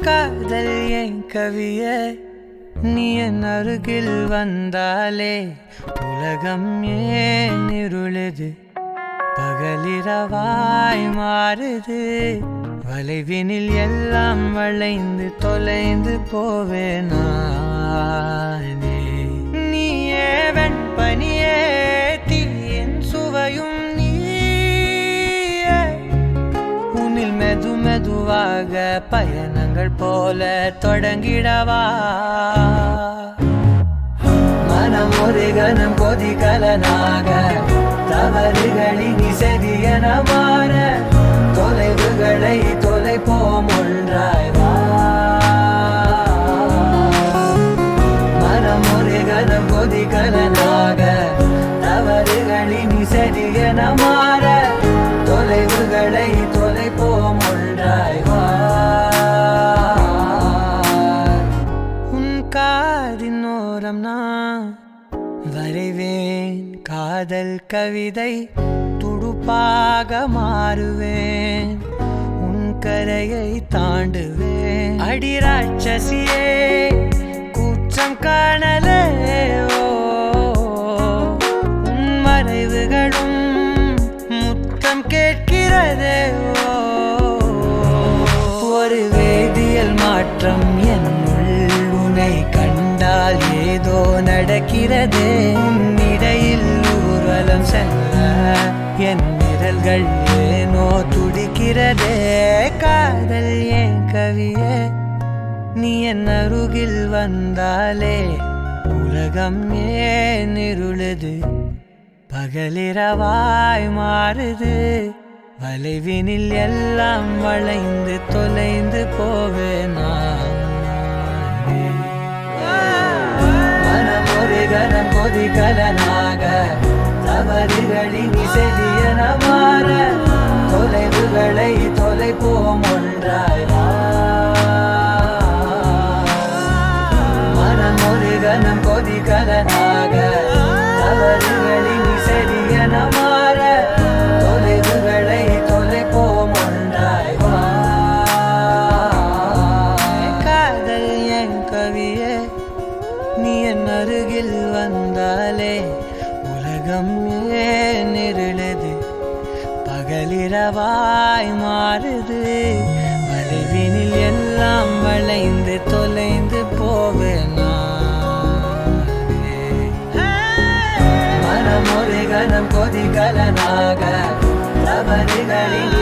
காதல் என் கவியே நீ என் அருகில் வந்தாலே உலகம் ஏன் இருளுது பகலிரவாய் மாறுது வளைவினில் எல்லாம் வளைந்து தொலைந்து போவேனானே நீயே வெண்பனியே தீயின் சுவையும் உன்னில் மெது மெதுவாக பயணங்கள் போல தொடங்கிடவா மனம் ஒரு கணம் கொதிகலனாக தவறுகளின் செவியன மாற தொலைவுகளை தொலைப்போம் ஒன்றாய் வா மனம் ஒரு கணம் கொதிகலனாக தவறுகளின் செவியன மாற தொலைவுகளை தொலைப்போம் ஒன்றாய் வா உன் காதின் ஓரம் நான் வரைவேன் காதல் கவிதை துடுப்பாக மாறுவேன் உன் கரையை தாண்டுவேன் அடி ராட்சசியே கூச்சம் காணலே உன் மறைவுகளும் முத்தம் கேட்கிறதே ஒரு வேதியியல் மாற்றம் என்னுள் உன்னை கண்டால் ஏதோ நடக்கிறதே இடையில் ஊர்வலம் செல்ல என் விரல்கள் ஏனோ துடிக்கிறதே காதல் என் கவியே நீ என் அருகில் வந்தாலே உலகம் ஏன் இருளுது பகலிரவாய் மாறுது வளைவினில் எல்லாம் வளைந்து தொலைந்து போவேனா மனம் ஒரு கணம் கொதிகலனாக தவறுகளின் செவியன மாற தொலைவுகளை தொலைப்போம் ஒன்றாய் வா மனம் ஒரு கணம் கொதிகலனாக தவறுகளின் செவியன மாற தொலைவுகளை தொலைப்போம் ஒன்றாய் வா காதல் என் கவியே நீ என் அருகில் வந்தாலே உலகம் ஏன் இருளுது பகலிரவாய் மாறுது வளைவினில் எல்லாம் வளைந்து தொலைந்து போவேனா மனம் ஒரு கணம் கொதிகலனாக தவறுகளில்